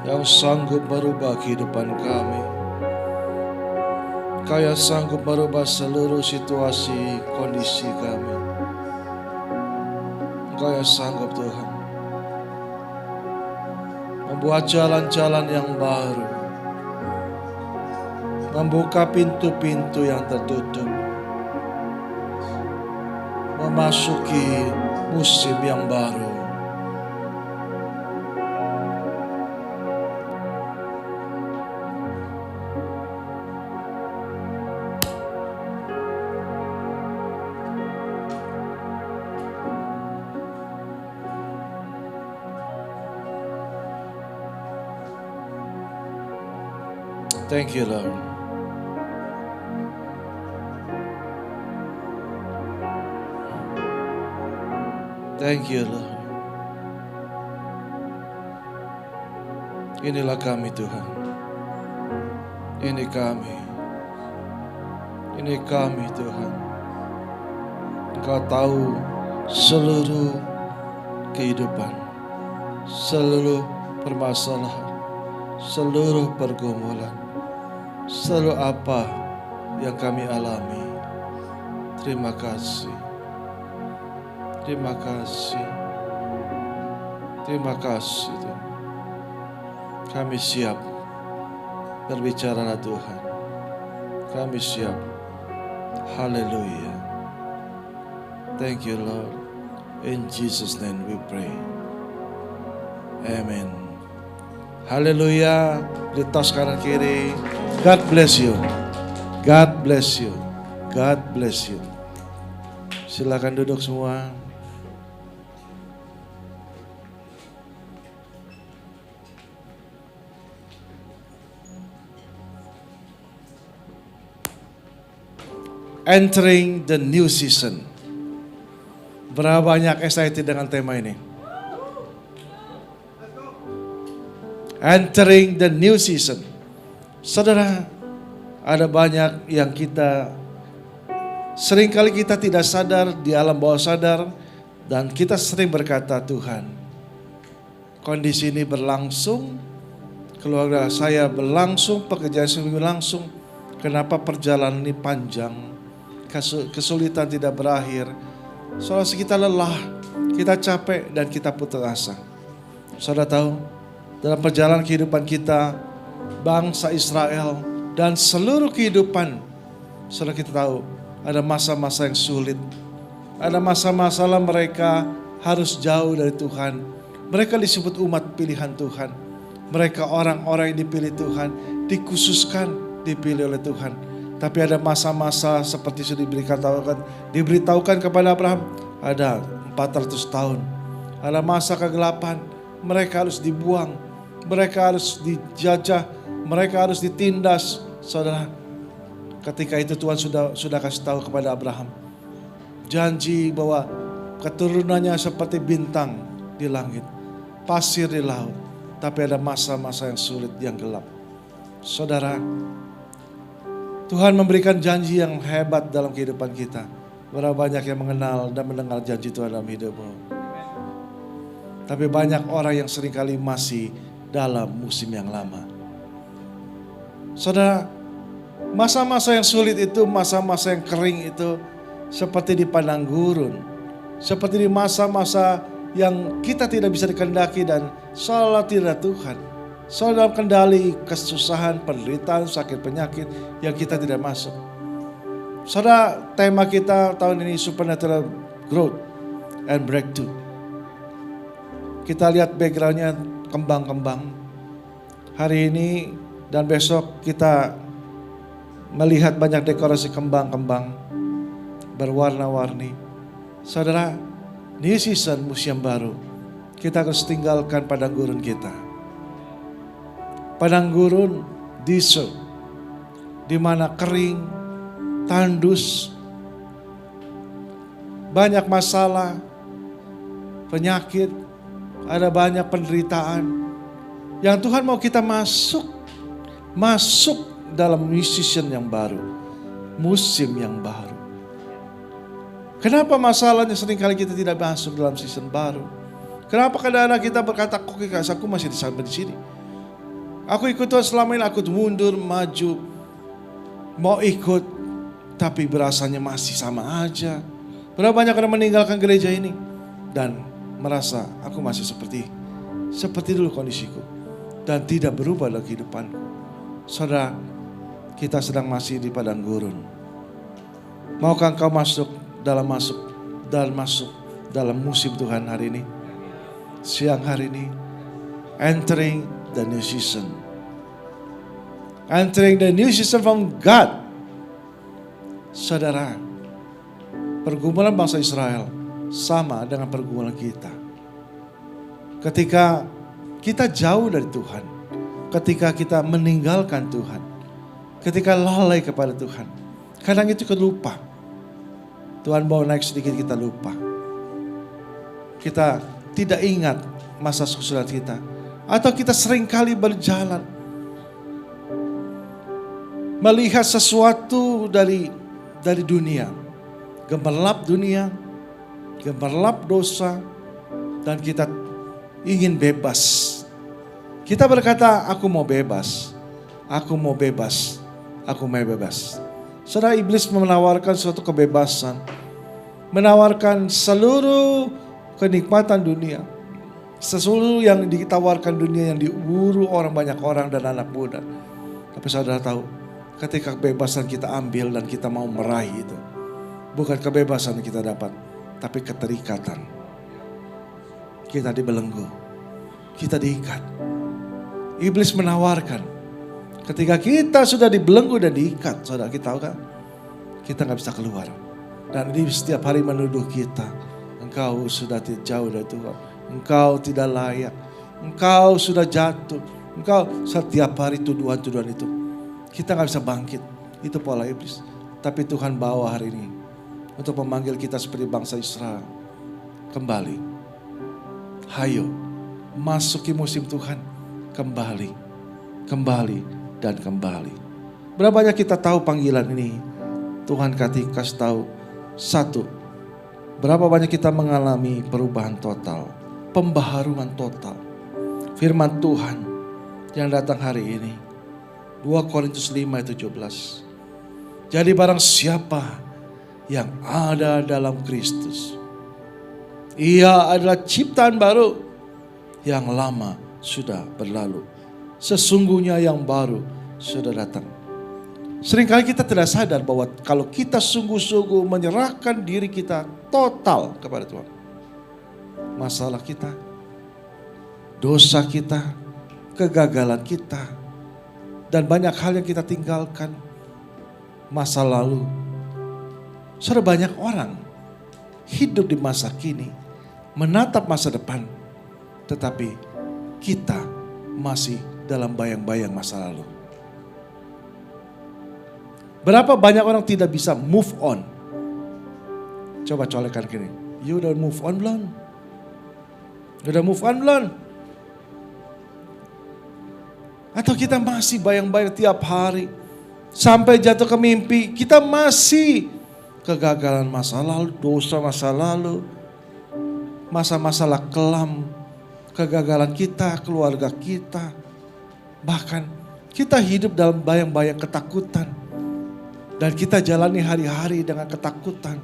yang sanggup merubah kehidupan kami. Kau yang sanggup merubah seluruh situasi kondisi kami. Engkau yang sanggup Tuhan membuat jalan-jalan yang baru, membuka pintu-pintu yang tertutup, memasuki musim yang baru. Thank you, Lord. Thank you, Lord. Inilah kami, Tuhan. Ini kami. Ini kami, Tuhan. Engkau tahu seluruh kehidupan, seluruh permasalahan, seluruh pergumulan, seluruh apa yang kami alami. Terima kasih. Terima kasih. Terima kasih Tuhan. Kami siap berbicara Tuhan. Kami siap. Haleluya. Thank you Lord. In Jesus name we pray. Amen. Haleluya. Di tos kanan kiri. God bless you. God bless you. God bless you. Silakan duduk semua. Entering the new season. Berapa banyak excited dengan tema ini? Entering the new season. Saudara, ada banyak yang seringkali kita tidak sadar di alam bawah sadar, dan kita sering berkata, Tuhan, kondisi ini berlangsung, keluarga saya berlangsung, pekerjaan saya berlangsung, kenapa perjalanan ini panjang, kesulitan tidak berakhir. Soalnya kita lelah, kita capek, dan kita putus asa. Saudara tahu, dalam perjalanan kehidupan kita, bangsa Israel dan seluruh kehidupan, saudara kita tahu, ada masa-masa yang sulit. Ada masa-masa mereka harus jauh dari Tuhan. Mereka disebut umat pilihan Tuhan. Mereka orang-orang yang dipilih Tuhan, dikhususkan, dipilih oleh Tuhan. Tapi ada masa-masa seperti sudah diberitahukan kepada Abraham, ada 400 tahun. Ada masa kegelapan, mereka harus dibuang, mereka harus dijajah, mereka harus ditindas. Saudara, ketika itu Tuhan sudah kasih tahu kepada Abraham, janji bahwa keturunannya seperti bintang di langit, pasir di laut. Tapi ada masa-masa yang sulit, yang gelap. Saudara, Tuhan memberikan janji yang hebat dalam kehidupan kita. Berapa banyak yang mengenal dan mendengar janji Tuhan dalam hidupmu. Tapi banyak orang yang seringkali masih dalam musim yang lama. Saudara, masa-masa yang sulit itu, masa-masa yang kering itu, seperti di padang gurun. Seperti di masa-masa yang kita tidak bisa dikehendaki dan seolah tidak Tuhan. Soal dalam kendali kesusahan, penderitaan, sakit, penyakit yang kita tidak masuk. Saudara, tema kita tahun ini supernatural growth and breakthrough. Kita lihat backgroundnya kembang-kembang. Hari ini dan besok kita melihat banyak dekorasi kembang-kembang berwarna-warni. Saudara, new season, musim baru. Kita harus tinggalkan padang gurun kita. Padang gurun, desert, di mana kering, tandus, banyak masalah, penyakit, ada banyak penderitaan. Yang Tuhan mau kita masuk dalam season yang baru, musim yang baru. Kenapa masalahnya seringkali kita tidak masuk dalam season baru? Kenapa kadang-kadang kita berkata, kok aku masih sampai di sini? Aku ikut Tuhan selama ini, aku mundur, maju, mau ikut, tapi berasanya masih sama aja. Berapa banyak orang meninggalkan gereja ini dan merasa aku masih seperti dulu kondisiku dan tidak berubah lagi kehidupanku. Saudara, kita sedang masih di padang gurun. Maukah engkau masuk dalam musim Tuhan hari ini? Siang hari ini, entering the new season. Entering the new season from God. Saudara, pergumulan bangsa Israel sama dengan pergumulan kita. Ketika kita jauh dari Tuhan, ketika kita meninggalkan Tuhan, ketika lalai kepada Tuhan, kadang itu kita lupa. Tuhan bawa naik sedikit, kita lupa. Kita tidak ingat masa kesulitan kita. Atau kita seringkali berjalan melihat sesuatu dari dunia. Gemerlap dunia, gemerlap dosa, dan kita ingin bebas. Kita berkata, aku mau bebas, aku mau bebas, aku mau bebas. Saudara, iblis menawarkan suatu kebebasan, menawarkan seluruh kenikmatan dunia, seluruh yang ditawarkan dunia yang diburu banyak orang dan anak muda. Tapi saudara tahu, ketika kebebasan kita ambil dan kita mau meraih itu, bukan kebebasan yang kita dapat, tapi keterikatan. Kita dibelenggu, kita diikat. Iblis menawarkan, ketika kita sudah dibelenggu dan diikat, saudara, kita tahu kan? Kita gak bisa keluar. Dan dia setiap hari menuduh kita, engkau sudah jauh dari Tuhan, engkau tidak layak, engkau sudah jatuh, engkau setiap hari tuduhan-tuduhan itu. Kita gak bisa bangkit, itu pola iblis. Tapi Tuhan bawa hari ini untuk memanggil kita seperti bangsa Israel. Kembali, hayo, masuki musim Tuhan, kembali, kembali, dan kembali. Berapa banyak kita tahu panggilan ini? Tuhan kasih tahu, satu, berapa banyak kita mengalami perubahan total, pembaharuan total. Firman Tuhan yang datang hari ini, 2 Korintus 5:17. Jadi barang siapa yang ada dalam Kristus, ia adalah ciptaan baru, yang lama sudah berlalu, sesungguhnya yang baru sudah datang. Seringkali kita tidak sadar bahwa kalau kita sungguh-sungguh menyerahkan diri kita total kepada Tuhan, masalah kita, dosa kita, kegagalan kita, dan banyak hal yang kita tinggalkan, masa lalu. Saudara, banyak orang hidup di masa kini, menatap masa depan, tetapi kita masih dalam bayang-bayang masa lalu. Berapa banyak orang tidak bisa move on? Coba colekkan gini, you udah move on belum? Udah move on belum? Atau kita masih bayang-bayang tiap hari, sampai jatuh ke mimpi, kita masih kegagalan masa lalu, dosa masa lalu, masa-masalah kelam, kegagalan kita, keluarga kita. Bahkan kita hidup dalam bayang-bayang ketakutan. Dan kita jalani hari-hari dengan ketakutan.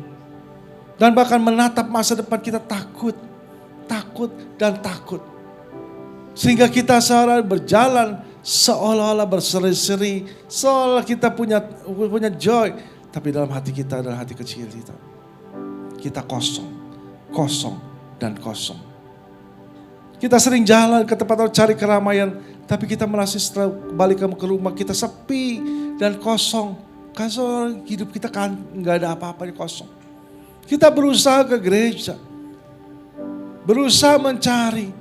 Dan bahkan menatap masa depan kita takut, dan takut. Sehingga kita seorang berjalan seolah-olah berseri-seri, seolah kita punya joy. Tapi dalam hati kita adalah hati kecil kita. Kita kosong, dan kosong. Kita sering jalan ke tempat cari keramaian, tapi kita merasa setelah balik ke rumah kita sepi dan kosong. Karena hidup kita kan nggak ada apa-apa, kosong. Kita berusaha ke gereja, berusaha mencari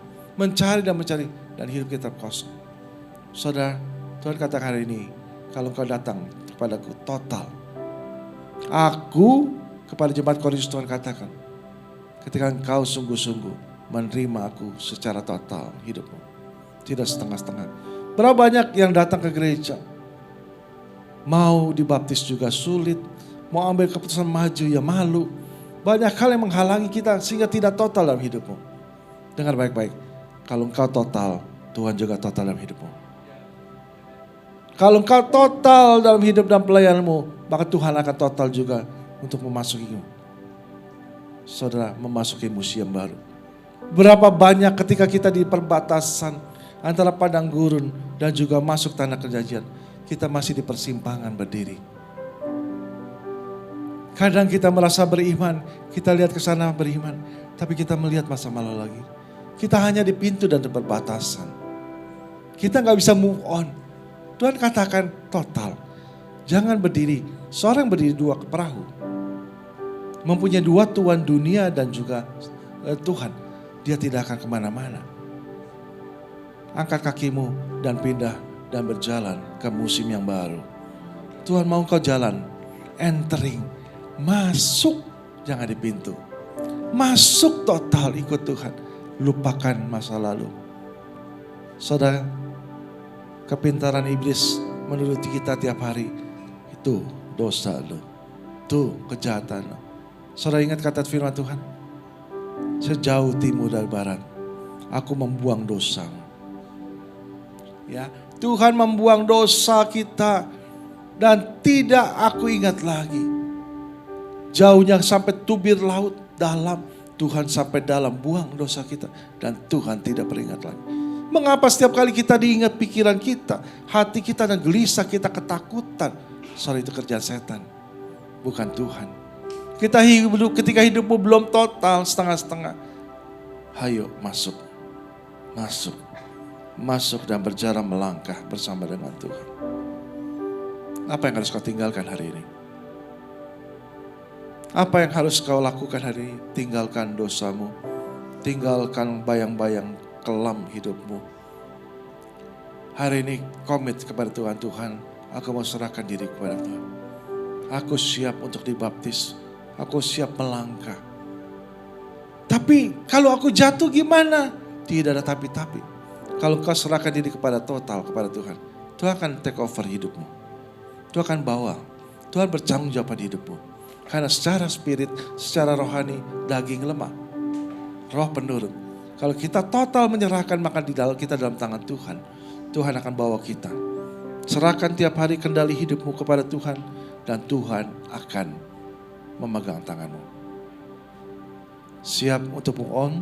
dan hidup kita kosong. Saudara, Tuhan katakan hari ini, kalau engkau datang kepadaku total, aku kepada jemaat Korintus Tuhan katakan, ketika engkau sungguh-sungguh menerima aku secara total hidupmu, tidak setengah-setengah. Berapa banyak yang datang ke gereja, mau dibaptis juga sulit, mau ambil keputusan maju ya malu. Banyak hal yang menghalangi kita sehingga tidak total dalam hidupmu. Dengar baik-baik, kalau engkau total, Tuhan juga total dalam hidupmu. Kalau engkau total dalam hidup dan pelayananmu, maka Tuhan akan total juga untuk memasukimu. Saudara, memasuki musim baru. Berapa banyak ketika kita di perbatasan antara padang gurun dan juga masuk tanah perjanjian, kita masih di persimpangan berdiri. Kadang kita merasa beriman, kita lihat ke sana beriman, tapi kita melihat masa lalu lagi. Kita hanya di pintu dan di perbatasan. Kita nggak bisa move on. Tuhan katakan total. Jangan berdiri, seorang berdiri dua ke perahu. Mempunyai dua tuan dunia dan juga Tuhan. Dia tidak akan kemana-mana. Angkat kakimu dan pindah dan berjalan ke musim yang baru. Tuhan mau kau jalan, entering, masuk, jangan di pintu. Masuk total ikut Tuhan. Lupakan masa lalu. Saudara, kepintaran iblis menuruti kita tiap hari. Itu dosa lo. Itu kejahatan lo. Saudara ingat kata firman Tuhan? Sejauh timur dari barat, aku membuang dosamu. Ya, Tuhan membuang dosa kita dan tidak aku ingat lagi. Jauhnya sampai tubir laut dalam, Tuhan sampai dalam buang dosa kita dan Tuhan tidak beringat lagi. Mengapa setiap kali kita diingat pikiran kita, hati kita dan gelisah, kita ketakutan? Soal itu kerjaan setan, bukan Tuhan. Ketika hidupmu belum total, setengah-setengah, hayo masuk, masuk, masuk dan berjalan melangkah bersama dengan Tuhan. Apa yang harus kau tinggalkan hari ini? Apa yang harus kau lakukan hari ini? Tinggalkan dosamu, tinggalkan bayang-bayang kelam hidupmu. Hari ini komit kepada Tuhan. Tuhan, aku mau serahkan diri kepada Tuhan. Aku siap untuk dibaptis. Aku siap melangkah. Tapi kalau aku jatuh gimana? Tidak ada tapi-tapi. Kalau kau serahkan diri kepada total kepada Tuhan, Tuhan akan take over hidupmu. Tuhan akan bawa. Tuhan bertanggung jawab pada hidupmu. Karena secara spirit, secara rohani, daging lemah. Roh penurut. Kalau kita total menyerahkan, maka di dalam kita dalam tangan Tuhan. Tuhan akan bawa kita. Serahkan tiap hari kendali hidupmu kepada Tuhan. Dan Tuhan akan memegang tanganmu. Siap untuk move on?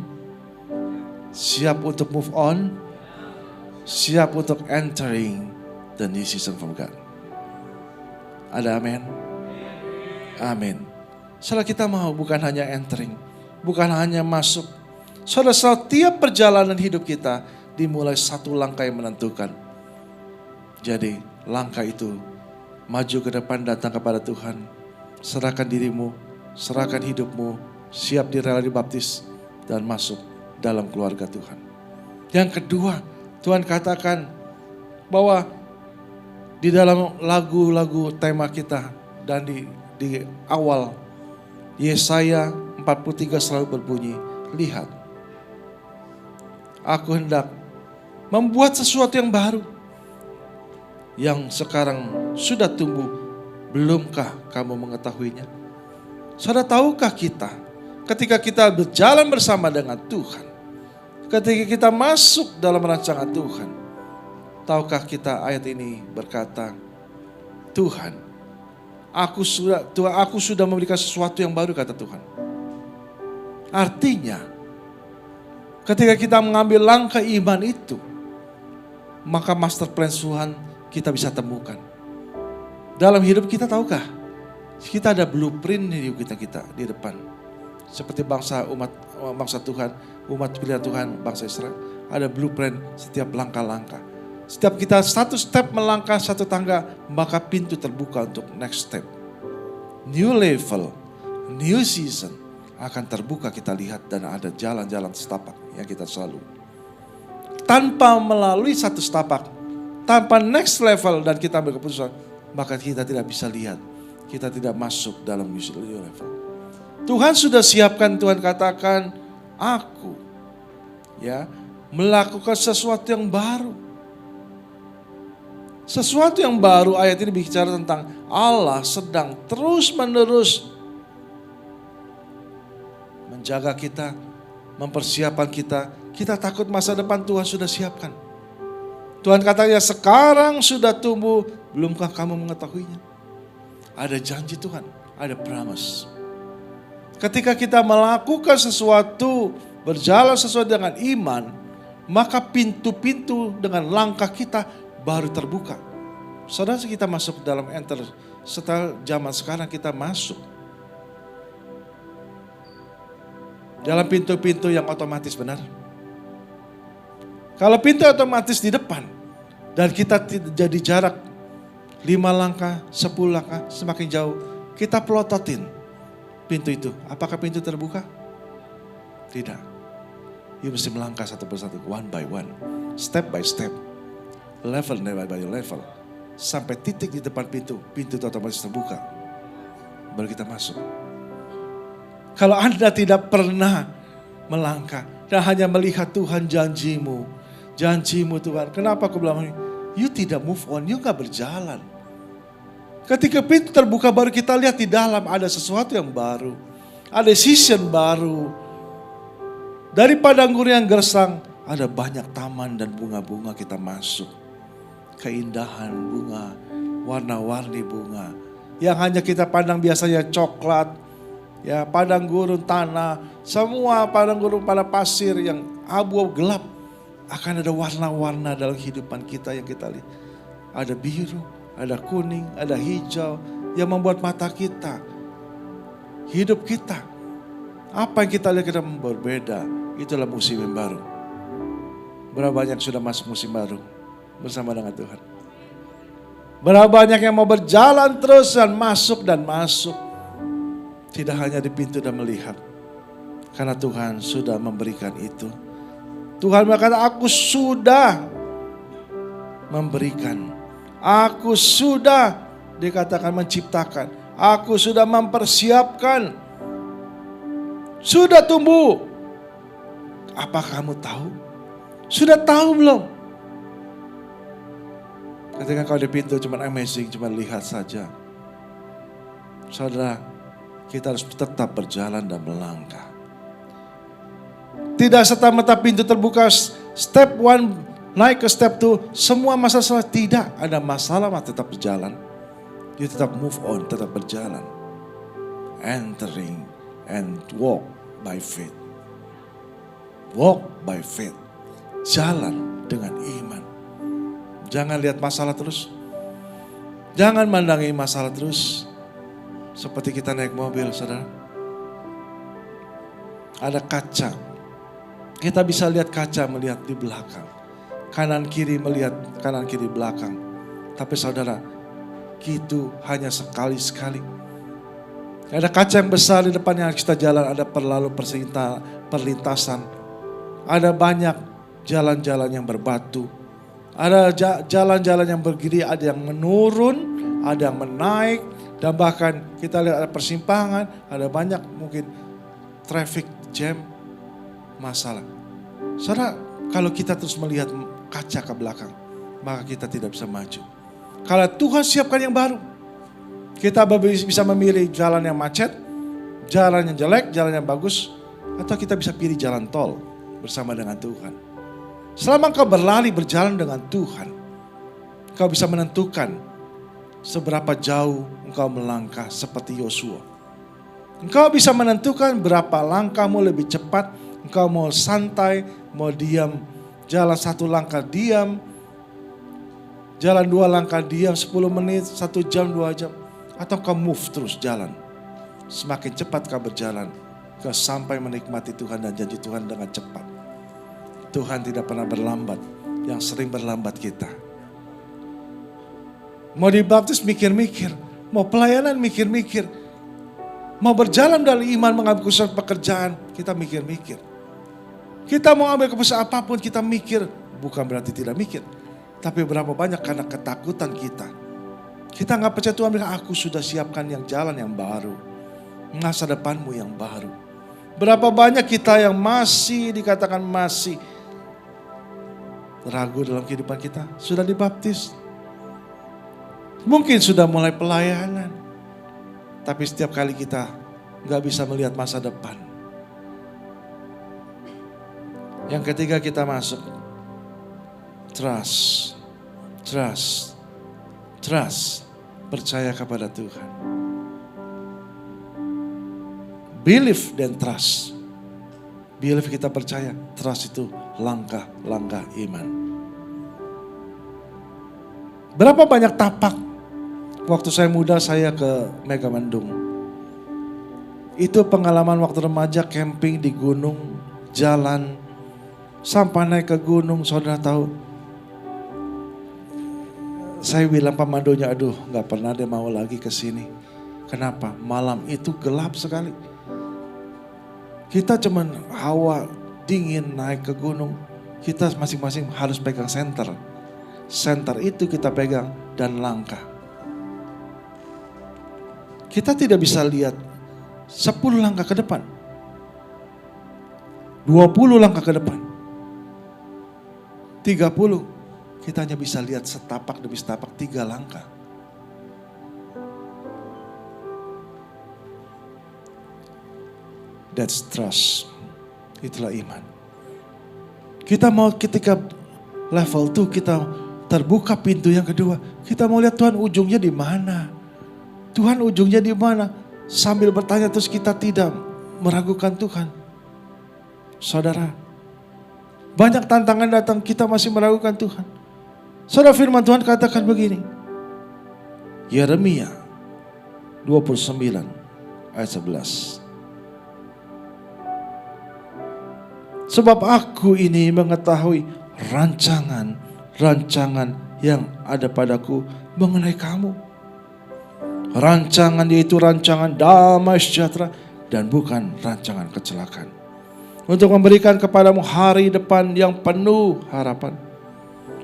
Siap untuk move on? Siap untuk entering the new season from God. Ada amin? Amin. Saudara, kita mau bukan hanya entering, bukan hanya masuk. Saudara, setiap perjalanan hidup kita dimulai satu langkah yang menentukan. Jadi langkah itu maju ke depan, datang kepada Tuhan. Serahkan dirimu, serahkan hidupmu, siap direla dibaptis dan masuk dalam keluarga Tuhan. Yang kedua, Tuhan katakan bahwa di dalam lagu-lagu tema kita dan di awal Yesaya 43 selalu berbunyi, lihat, aku hendak membuat sesuatu yang baru, yang sekarang sudah tumbuh. Belumkah kamu mengetahuinya? Saudara, tahukah kita ketika kita berjalan bersama dengan Tuhan, ketika kita masuk dalam rancangan Tuhan, tahukah kita ayat ini berkata, Tuhan, aku sudah memberikan sesuatu yang baru, kata Tuhan. Artinya, ketika kita mengambil langkah iman itu, maka master plan Tuhan kita bisa temukan. Dalam hidup kita, tahukah? Kita ada blueprint di hidup kita di depan. Seperti bangsa Tuhan, umat pilihan Tuhan, bangsa Israel. Ada blueprint setiap langkah-langkah. Setiap kita satu step melangkah satu tangga, maka pintu terbuka untuk next step. New level, new season akan terbuka, kita lihat, dan ada jalan-jalan setapak yang kita selalu. Tanpa melalui satu setapak, tanpa next level dan kita ambil keputusan, maka kita tidak bisa lihat, kita tidak masuk dalam new level. Tuhan sudah siapkan, Tuhan katakan, aku melakukan sesuatu yang baru. Sesuatu yang baru, ayat ini bicara tentang Allah sedang terus-menerus menjaga kita, mempersiapkan kita. Kita takut masa depan, Tuhan sudah siapkan. Tuhan katanya sekarang sudah tumbuh, belumkah kamu mengetahuinya? Ada janji Tuhan, ada promise. Ketika kita melakukan sesuatu, berjalan sesuai dengan iman, maka pintu-pintu dengan langkah kita baru terbuka. Saudara, kita masuk dalam enter, setelah zaman sekarang kita masuk dalam pintu-pintu yang otomatis, benar. Kalau pintu otomatis di depan dan kita jadi jarak 5 langkah, 10 langkah, semakin jauh, kita pelototin pintu itu. Apakah pintu terbuka? Tidak. You mesti melangkah satu persatu, one by one, step by step, level by level, sampai titik di depan pintu, pintu itu otomatis terbuka. Baru kita masuk. Kalau Anda tidak pernah melangkah dan hanya melihat Tuhan janjimu Tuhan. Kenapa aku bilang ini? You tidak move on, you gak berjalan. Ketika pintu terbuka baru kita lihat di dalam ada sesuatu yang baru. Ada season baru. Dari padang gurun yang gersang ada banyak taman dan bunga-bunga kita masuk. Keindahan bunga, warna-warni bunga. Yang hanya kita pandang biasanya coklat, ya padang gurun tanah, semua padang gurun pada pasir yang abu-abu gelap. Akan ada warna-warna dalam kehidupan kita yang kita lihat. Ada biru, ada kuning, ada hijau yang membuat mata kita, hidup kita. Apa yang kita lihat kita berbeda. Itulah musim yang baru. Berapa banyak sudah masuk musim baru bersama dengan Tuhan. Berapa banyak yang mau berjalan terus dan masuk. Tidak hanya di pintu dan melihat. Karena Tuhan sudah memberikan itu. Tuhan berkata, aku sudah memberikan. Aku sudah dikatakan menciptakan. Aku sudah mempersiapkan. Sudah tumbuh. Apa kamu tahu? Sudah tahu belum? Ketika kau di pintu cuma amazing, cuma lihat saja. Saudara, kita harus tetap berjalan dan melangkah. Tidak serta-merta pintu terbuka, step 1 naik ke step 2, semua masalah tidak. Ada masalah tetap berjalan. You tetap move on, tetap berjalan. Entering and walk by faith. Walk by faith. Jalan dengan iman. Jangan lihat masalah terus. Jangan mandangi masalah terus. Seperti kita naik mobil, saudara. Ada kaca. Kita bisa lihat kaca, melihat di belakang. Kanan kiri melihat, kanan kiri belakang. Tapi saudara, itu hanya sekali-sekali. Ada kaca yang besar di depan yang kita jalan, ada perlintasan. Ada banyak jalan-jalan yang berbatu. Ada jalan-jalan yang bergiri, ada yang menurun, ada yang menaik. Dan bahkan kita lihat ada persimpangan, ada banyak mungkin traffic jam, masalah. Saudara, kalau kita terus melihat kaca ke belakang, maka kita tidak bisa maju. Kalau Tuhan siapkan yang baru, kita bisa memilih jalan yang macet, jalan yang jelek, jalan yang bagus, atau kita bisa pilih jalan tol bersama dengan Tuhan. Selama kau berlari berjalan dengan Tuhan, kau bisa menentukan seberapa jauh engkau melangkah seperti Yosua. Engkau bisa menentukan berapa langkahmu lebih cepat, engkau mau santai, mau diam, jalan 1 langkah diam, jalan 2 langkah diam 10 menit, 1 jam, 2 jam. Atau kau move terus jalan. Semakin cepat kau berjalan, kau sampai menikmati Tuhan dan janji Tuhan dengan cepat. Tuhan tidak pernah berlambat, yang sering berlambat kita. Mau dibaptis mikir-mikir, mau pelayanan mikir-mikir, mau berjalan dalam iman mengambil keputusan pekerjaan, kita mikir-mikir. Kita mau ambil keputusan apapun kita mikir, bukan berarti tidak mikir. Tapi berapa banyak karena ketakutan kita. Kita gak percaya Tuhan bilang, aku sudah siapkan yang jalan yang baru. Masa depanmu yang baru. Berapa banyak kita yang masih dikatakan masih ragu dalam kehidupan kita. Sudah dibaptis. Mungkin sudah mulai pelayanan. Tapi setiap kali kita gak bisa melihat masa depan. Yang ketiga kita masuk. Trust. Trust. Trust. Percaya kepada Tuhan. Believe dan trust. Believe kita percaya, trust itu langkah-langkah iman. Berapa banyak tapak waktu saya muda saya ke Megamendung. Itu pengalaman waktu remaja camping di gunung, jalan, sampai naik ke gunung, saudara tahu. Saya bilang pemandunya, aduh gak pernah dia mau lagi ke sini. Kenapa? Malam itu gelap sekali. Kita cuman hawa dingin naik ke gunung. Kita masing-masing harus pegang senter. Senter itu kita pegang dan langkah. Kita tidak bisa lihat 10 langkah ke depan. 20 langkah ke depan. 30. Kita hanya bisa lihat setapak demi setapak 3 langkah. That's trust. Itulah iman. Kita mau ketika level 2 kita terbuka pintu yang kedua. Kita mau lihat Tuhan ujungnya di mana. Tuhan ujungnya di mana. Sambil bertanya terus kita tidak meragukan Tuhan. Saudara, banyak tantangan datang kita masih meragukan Tuhan. Saudara, firman Tuhan katakan begini. Yeremia 29 ayat 11. Sebab aku ini mengetahui rancangan yang ada padaku mengenai kamu. Rancangan yaitu rancangan damai sejahtera dan bukan rancangan kecelakaan. Untuk memberikan kepadamu hari depan yang penuh harapan.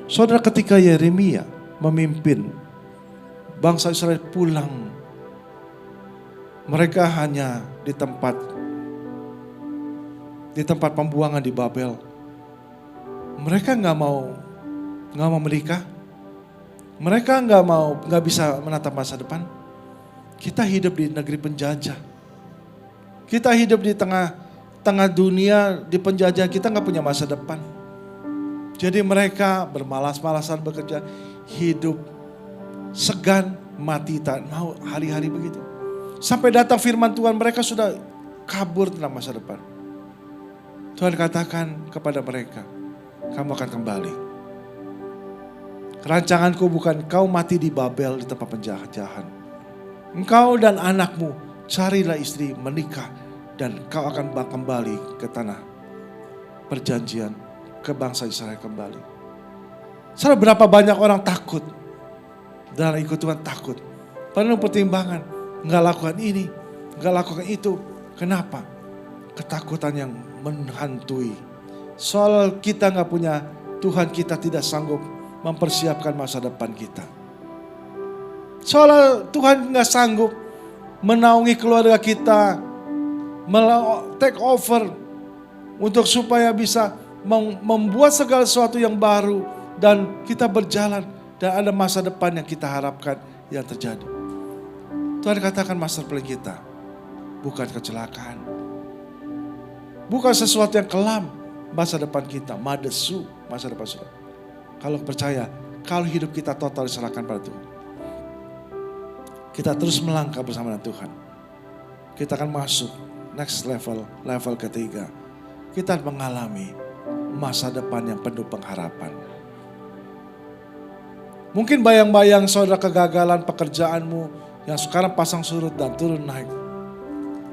Saudara, ketika Yeremia memimpin bangsa Israel pulang, mereka hanya di tempat pembuangan di Babel. Mereka nggak mau menikah. Mereka nggak bisa menatap masa depan. Kita hidup di negeri penjajah. Kita hidup di tengah dunia, di penjajah, kita nggak punya masa depan. Jadi mereka bermalas-malasan bekerja, hidup segan, mati tak mau, hari-hari begitu. Sampai datang firman Tuhan, mereka sudah kabur tentang masa depan. Tuhan katakan kepada mereka, kamu akan kembali. Rancanganku bukan kau mati di Babel di tempat penjajahan. Engkau dan anakmu carilah istri, menikah, dan kau akan kembali ke tanah perjanjian, ke bangsa Israel kembali. Saudara, berapa banyak orang takut dan ikut Tuhan takut. Penuh pertimbangan, enggak lakukan ini, enggak lakukan itu. Kenapa? Ketakutan yang menghantui. Soal kita enggak punya Tuhan, kita tidak sanggup mempersiapkan masa depan kita. Soal Tuhan enggak sanggup menaungi keluarga kita, take over untuk supaya bisa membuat segala sesuatu yang baru dan kita berjalan dan ada masa depan yang kita harapkan yang terjadi. Tuhan katakan master plan kita bukan kecelakaan, bukan sesuatu yang kelam. Masa depan kita madesu, masa depan saudara. Kalau percaya, kalau hidup kita total diserahkan pada Tuhan, kita terus melangkah bersama dengan Tuhan, kita akan masuk next level ketiga. Kita mengalami masa depan yang penuh pengharapan. Mungkin bayang-bayang saudara kegagalan pekerjaanmu yang sekarang pasang surut dan turun naik.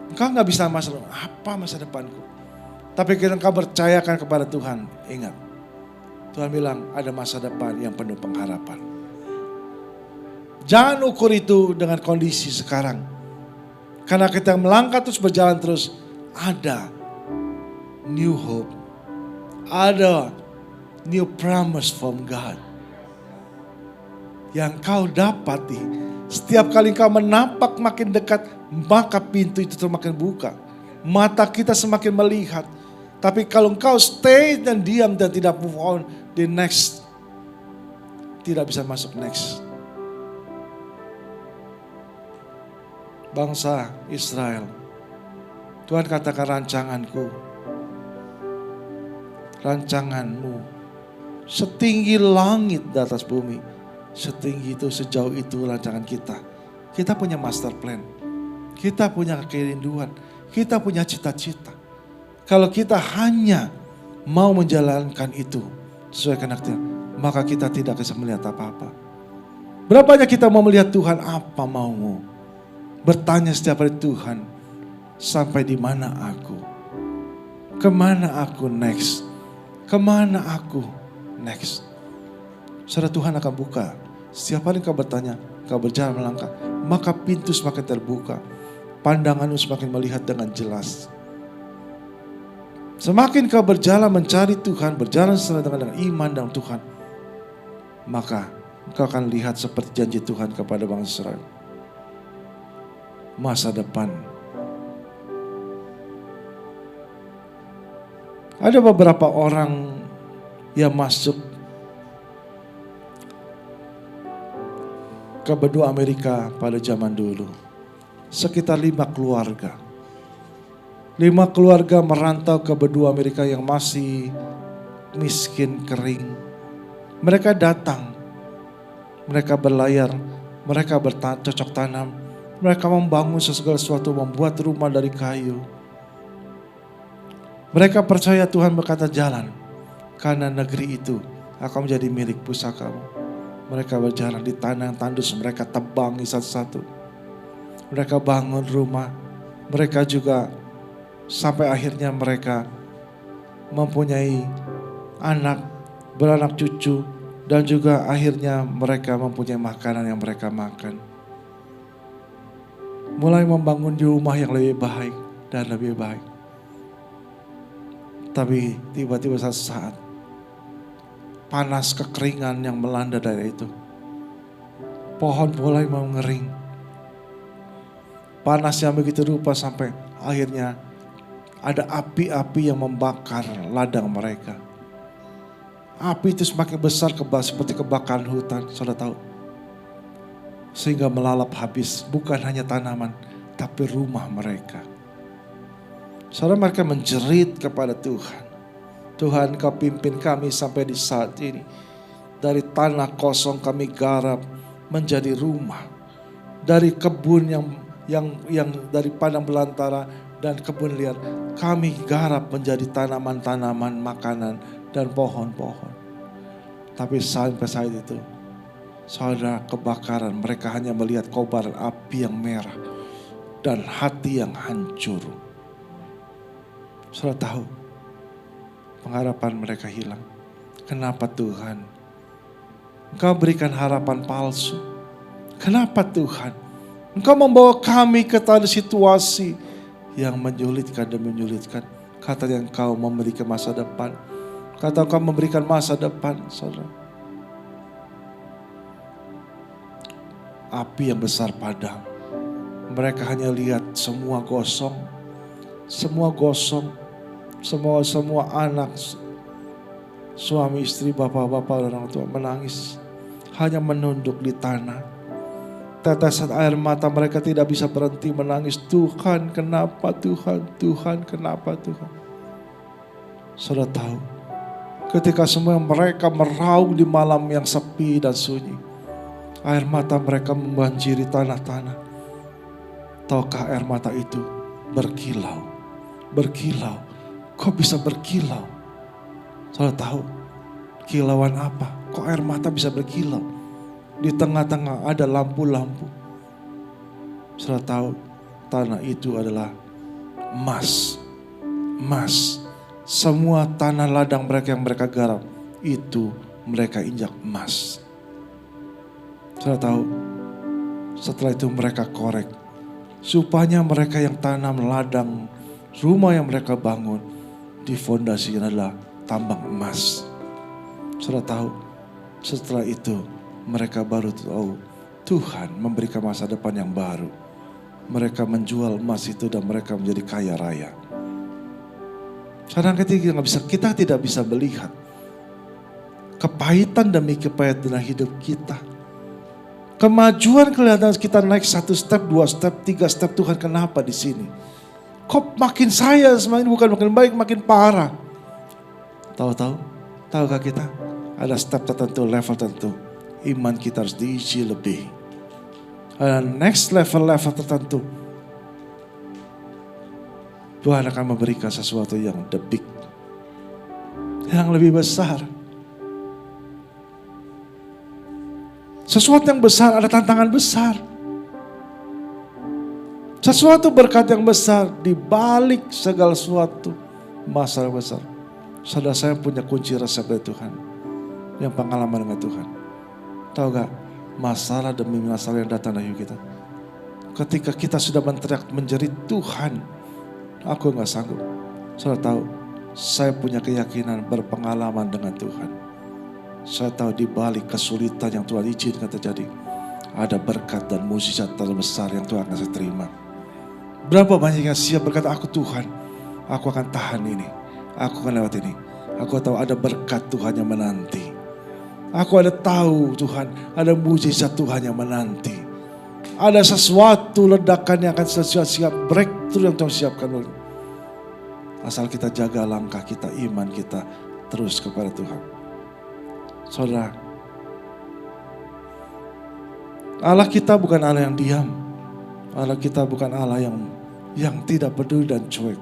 Engkau gak bisa apa masa depanku. Tapi kita engkau percayakan kepada Tuhan. Ingat, Tuhan bilang ada masa depan yang penuh pengharapan. Jangan ukur itu dengan kondisi sekarang. Karena kita melangkah terus berjalan terus, ada new hope. Ada new promise from God. Yang kau dapati setiap kali kau menampak makin dekat, maka pintu itu semakin buka. Mata kita semakin melihat. Tapi kalau kau stay dan diam dan tidak move on, the next tidak bisa masuk next. Bangsa Israel, Tuhan katakan rancanganku, rancanganmu Setinggi langit di atas bumi, setinggi itu, sejauh itu rancangan kita. Kita punya master plan. Kita punya kerinduan. Kita punya cita-cita. Kalau kita hanya mau menjalankan itu sesuai kehendaknya, maka kita tidak bisa melihat apa-apa. Berapa banyak kita mau melihat Tuhan apa maumu? Bertanya setiap hari, Tuhan, sampai di mana aku? Kemana aku next? Kemana aku next? Saudara, Tuhan akan buka. Setiap hari kau bertanya, kau berjalan melangkah, maka pintu semakin terbuka. Pandanganmu semakin melihat dengan jelas. Semakin kau berjalan mencari Tuhan, berjalan dengan iman dalam Tuhan, maka engkau akan lihat seperti janji Tuhan kepada bangsa Israel. Masa depan. Ada beberapa orang yang masuk ke benua Amerika pada zaman dulu. Sekitar 5 keluarga. 5 keluarga merantau ke benua Amerika yang masih miskin, kering. Mereka datang. Mereka berlayar. Mereka bercocok tanam. Mereka membangun segala sesuatu, membuat rumah dari kayu. Mereka percaya Tuhan berkata jalan, karena negeri itu akan menjadi milik pusakamu. Mereka berjalan di tanah yang tandus, mereka tebangi satu-satu. Mereka bangun rumah, mereka juga sampai akhirnya mereka mempunyai anak, beranak cucu, dan juga akhirnya mereka mempunyai makanan yang mereka makan. Mulai membangun di rumah yang lebih baik dan lebih baik. Tapi tiba-tiba satu saat panas kekeringan yang melanda daerah itu. Pohon mulai mengering. Panasnya begitu rupa sampai akhirnya ada api-api yang membakar ladang mereka. Api itu semakin besar seperti kebakaran hutan, saudara tahu. Sehingga melalap habis bukan hanya tanaman, tapi rumah mereka. Saudara, mereka menjerit kepada Tuhan. Tuhan, kau pimpin kami sampai di saat ini. Dari tanah kosong kami garap menjadi rumah. Dari kebun yang dari padang belantara dan kebun liar, kami garap menjadi tanaman-tanaman makanan dan pohon-pohon. Tapi sampai saat itu, saudara, kebakaran, mereka hanya melihat kobaran api yang merah dan hati yang hancur. Saudara tahu, pengharapan mereka hilang. Kenapa Tuhan? Engkau berikan harapan palsu. Kenapa Tuhan? Engkau membawa kami ke tanda situasi yang menyulitkan dan menyulitkan. Katanya Engkau memberikan masa depan. Kata Engkau memberikan masa depan, saudara. Api yang besar padam. Mereka hanya lihat semua gosong. Semua gosong. Semua anak, suami istri, bapak-bapak dan orang tua menangis. Hanya menunduk di tanah. Tetesan air mata mereka tidak bisa berhenti menangis. Tuhan, kenapa Tuhan? Tuhan, kenapa Tuhan? Saudara tahu, ketika semua mereka meraung di malam yang sepi dan sunyi, air mata mereka membanjiri tanah-tanah. Tahukah air mata itu berkilau, berkilau. Kok bisa berkilau? Saudara tahu kilauan apa? Kok air mata bisa berkilau? Di tengah-tengah ada lampu-lampu. Saudara tahu tanah itu adalah emas. Emas. Semua tanah ladang mereka yang mereka garap, itu mereka injak emas. Saudara tahu, setelah itu mereka korek. Supaya mereka yang tanam ladang, rumah yang mereka bangun, di fondasi adalah tambang emas. Saudara tahu, setelah itu mereka baru tahu Tuhan memberikan masa depan yang baru. Mereka menjual emas itu dan mereka menjadi kaya raya. Kadang kita tidak bisa melihat kepahitan demi kepahitan dalam hidup kita. Kemajuan kelihatan kita naik 1 step, 2 step, 3 step. Tuhan, kenapa di sini? Kok makin saya semakin bukan makin baik, makin parah. Tahukah kita? Ada step tertentu, level tertentu. Iman kita harus diisi lebih. Ada next level tertentu. Tuhan akan memberikan sesuatu yang the big. Yang lebih besar. Sesuatu yang besar, ada tantangan besar. Sesuatu berkat yang besar di balik segala sesuatu masalah besar. Saudara, saya punya kunci resep dari Tuhan. Yang pengalaman dengan Tuhan. Tahu gak? Masalah demi masalah yang datang dari kita. Ketika kita sudah menteriak menjerit, Tuhan, aku gak sanggup. Saudara tahu, saya punya keyakinan berpengalaman dengan Tuhan. Saya tahu di balik kesulitan yang Tuhan izinkan terjadi, ada berkat dan mukjizat terbesar yang Tuhan akan saya terima. Berapa banyak yang siap berkata, aku Tuhan, aku akan tahan ini, aku akan lewat ini. Aku tahu ada berkat Tuhan yang menanti. Aku ada tahu Tuhan, ada mukjizat Tuhan yang menanti. Ada sesuatu ledakan yang akan siap, breakthrough yang Tuhan siapkan. Asal kita jaga langkah kita, iman kita terus kepada Tuhan. Saudara, Allah kita bukan Allah yang diam. Allah kita bukan Allah yang tidak peduli dan cuek.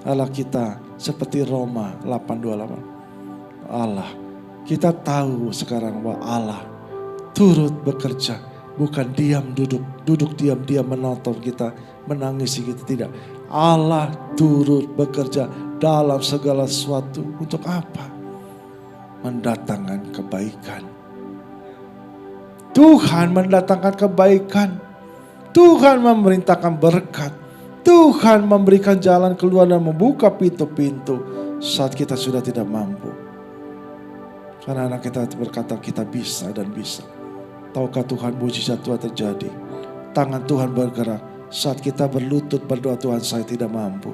Allah kita seperti Roma 8:28. Allah, kita tahu sekarang bahwa Allah turut bekerja, bukan diam duduk diam-diam menonton kita, menangisi kita, tidak. Allah turut bekerja dalam segala sesuatu. Untuk apa? Mendatangkan kebaikan. Tuhan mendatangkan kebaikan. Tuhan memerintahkan berkat. Tuhan memberikan jalan keluar dan membuka pintu-pintu saat kita sudah tidak mampu. Karena anak kita berkata kita bisa dan bisa. Tahukah Tuhan, mujizat Tuhan terjadi. Tangan Tuhan bergerak saat kita berlutut berdoa, Tuhan saya tidak mampu.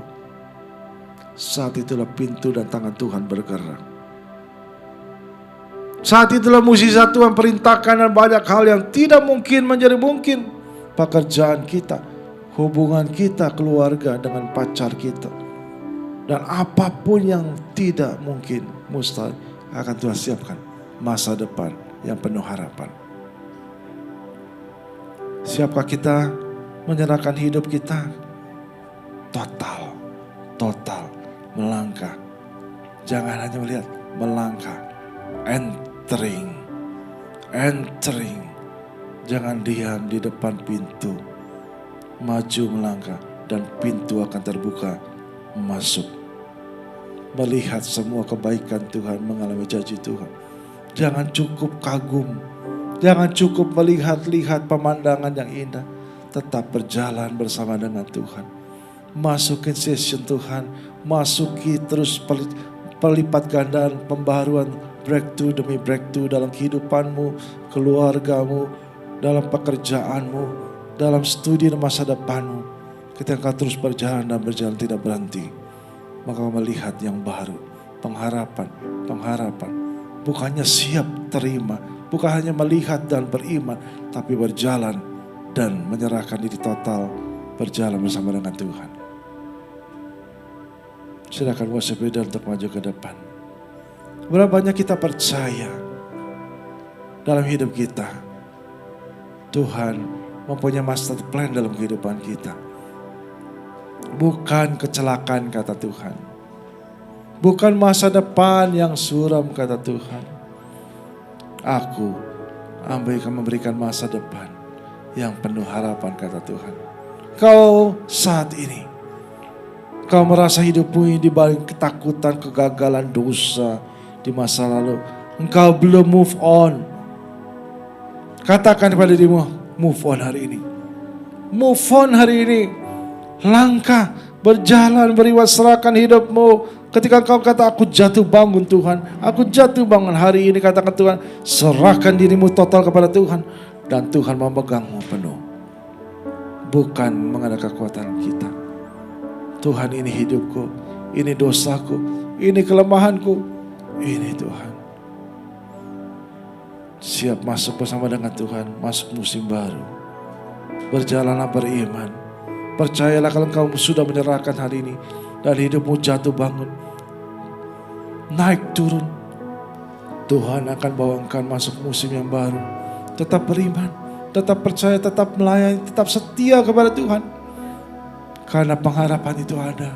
Saat itulah pintu dan tangan Tuhan bergerak. Saat itulah mukjizat Tuhan perintahkan dan banyak hal yang tidak mungkin menjadi mungkin. Pekerjaan kita, hubungan kita, keluarga dengan pacar kita. Dan apapun yang tidak mungkin, mustahil akan Tuhan siapkan masa depan yang penuh harapan. Siapkah kita menyerahkan hidup kita? Total, melangkah. Jangan hanya melihat, melangkah. Entering. Jangan diam di depan pintu. Maju melangkah dan pintu akan terbuka. Masuk. Melihat semua kebaikan Tuhan, mengalami janji Tuhan. Jangan cukup kagum. Jangan cukup melihat-lihat pemandangan yang indah. Tetap berjalan bersama dengan Tuhan. Masukin session Tuhan. Masuki terus pelipat gandaan pembaharuan. Breakthrough demi breakthrough dalam kehidupanmu, keluargamu, dalam pekerjaanmu, dalam studi dan masa depanmu. Ketika kau terus berjalan dan berjalan tidak berhenti, maka melihat yang baru, pengharapan. Bukannya siap terima, bukan hanya melihat dan beriman, tapi berjalan dan menyerahkan diri total, berjalan bersama dengan Tuhan. Silakan worship leader untuk maju ke depan. Berapa banyak kita percaya dalam hidup kita, Tuhan mempunyai master plan dalam kehidupan kita. Bukan kecelakaan kata Tuhan. Bukan masa depan yang suram kata Tuhan. Aku akan memberikan masa depan yang penuh harapan kata Tuhan. Kau saat ini, kau merasa hidupmu di balik ketakutan, kegagalan, dosa di masa lalu. Engkau belum move on. Katakan kepada dirimu, move on hari ini. Move on hari ini. Langkah, berjalan, beribadah, serahkan hidupmu. Ketika engkau kata, aku jatuh bangun Tuhan. Aku jatuh bangun hari ini, katakan Tuhan. Serahkan dirimu total kepada Tuhan. Dan Tuhan memegangmu penuh. Bukan mengadakan kekuatan kita. Tuhan, ini hidupku. Ini dosaku. Ini kelemahanku. Ini Tuhan. Siap masuk bersama dengan Tuhan. Masuk musim baru. Berjalanlah beriman. Percayalah kalau engkau sudah menyerahkan hari ini. Dan hidupmu jatuh bangun. Naik turun. Tuhan akan bawakan masuk musim yang baru. Tetap beriman, tetap percaya, tetap melayani, tetap setia kepada Tuhan. Karena pengharapan itu ada.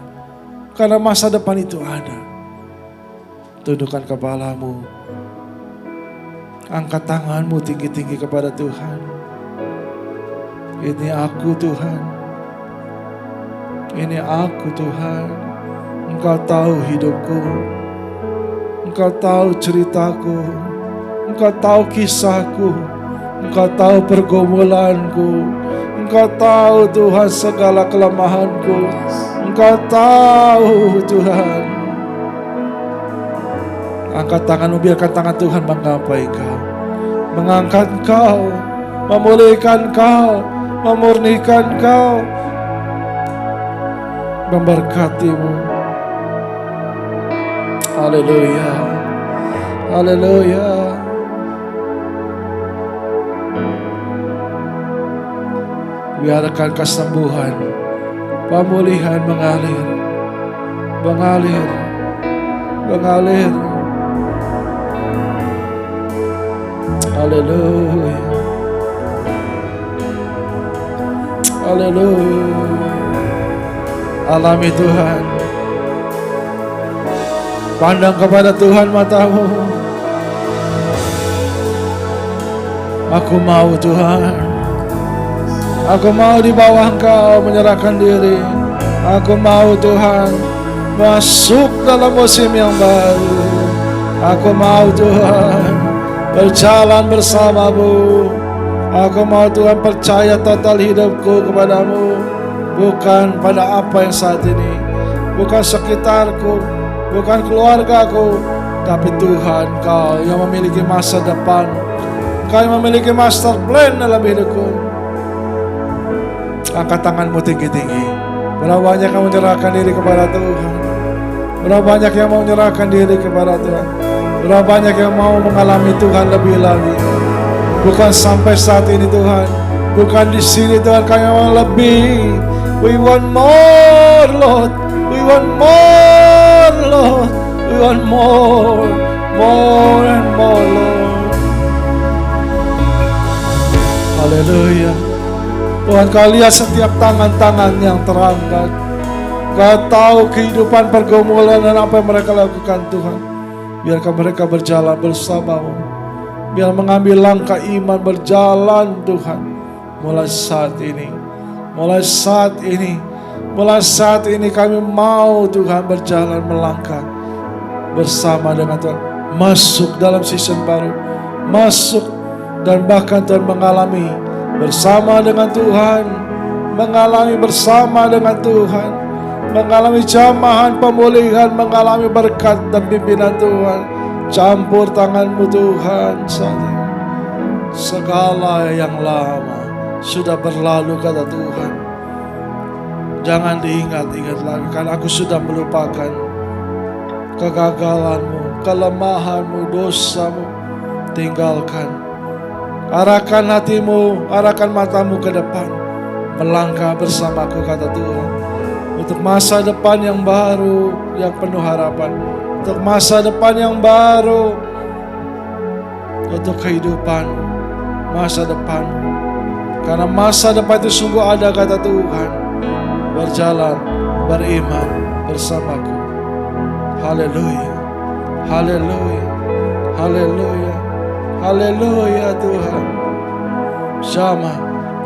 Karena masa depan itu ada. Tundukkan kepalamu. Angkat tanganmu tinggi-tinggi kepada Tuhan. Ini aku Tuhan. Ini aku Tuhan. Engkau tahu hidupku. Engkau tahu ceritaku. Engkau tahu kisahku. Engkau tahu pergumulanku. Engkau tahu Tuhan segala kelemahanku. Engkau tahu Tuhan. Angkat tanganmu, biarkan tangan Tuhan menggapai kau. Mengangkat kau. Memulihkan kau. Memurnikan kau. Memberkatimu. Haleluya. Haleluya. Biarkan kesembuhan, pemulihan mengalir. Mengalir. Mengalir. Haleluya. Haleluya. Alami Tuhan. Pandang kepada Tuhan matamu. Aku mau Tuhan. Aku mau di bawah Engkau menyerahkan diri. Aku mau Tuhan masuk dalam musim yang baru. Aku mau Tuhan berjalan bersamamu. Aku mau Tuhan percaya total hidupku kepadamu. Bukan pada apa yang saat ini. Bukan sekitarku. Bukan keluargaku, tapi Tuhan Kau yang memiliki masa depan. Kau yang memiliki master plan dalam hidupku. Angkat tanganmu tinggi-tinggi. Berapa banyak yang menyerahkan diri kepada Tuhan. Berapa banyak yang mau menyerahkan diri kepada Tuhan. Berapa banyak yang mau mengalami Tuhan lebih lagi. Bukan sampai saat ini Tuhan. Bukan di sini Tuhan, Kau yang mau lebih. We want more Lord. We want more Lord. We want more. More and more Lord. Haleluya. Tuhan, Kau lihat setiap tangan-tangan yang terangkat. Kau tahu kehidupan pergumulan dan apa yang mereka lakukan Tuhan. Biarkan mereka berjalan bersamamu. Biar mengambil langkah iman berjalan Tuhan. Mulai saat ini. Mulai saat ini. Mulai saat ini kami mau Tuhan berjalan melangkah bersama dengan Tuhan. Masuk dalam season baru. Masuk dan bahkan Tuhan mengalami bersama dengan Tuhan. Mengalami bersama dengan Tuhan. Mengalami jamahan pemulihan. Mengalami berkat dan pimpinan Tuhan. Campur tangan-Mu Tuhan saat ini. Segala yang lama sudah berlalu kata Tuhan. Jangan diingat-ingat lagi, karena aku sudah melupakan kegagalanmu, kelemahanmu, dosamu. Tinggalkan. Arahkan hatimu, arahkan matamu ke depan. Melangkah bersamaku kata Tuhan. Untuk masa depan yang baru, yang penuh harapan. Untuk masa depan yang baru. Untuk kehidupan masa depan. Karena masa depan itu sungguh ada kata Tuhan. Berjalan, beriman bersamaku. Haleluya. Haleluya. Haleluya. Haleluya Tuhan. Jamah,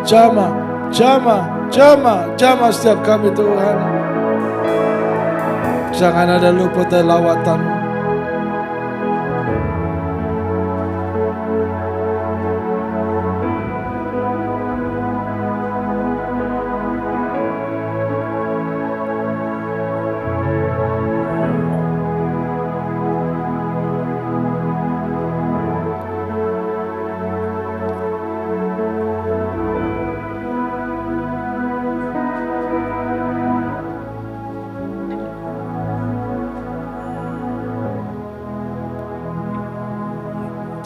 jamah, jamah, jamah, jamah setiap kami Tuhan. Jangan ada luput dari lawatan.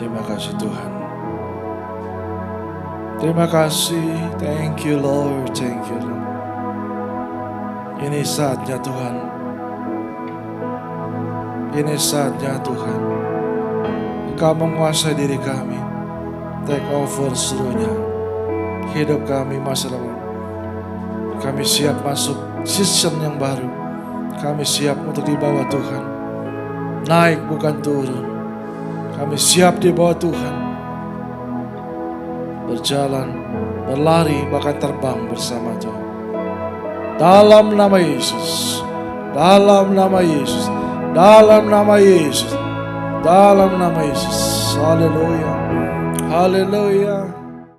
Terima kasih Tuhan. Terima kasih. Thank you Lord. Thank you Lord. Ini saatnya Tuhan. Ini saatnya Tuhan. Engkau menguasai diri kami. Take over seluruhnya hidup kami masa depan. Kami siap masuk season yang baru. Kami siap untuk dibawa Tuhan. Naik bukan turun. Kami siap di bawah Tuhan. Berjalan, berlari, bahkan terbang bersama Tuhan. Dalam nama Yesus. Dalam nama Yesus. Dalam nama Yesus. Dalam nama Yesus. Haleluya. Haleluya.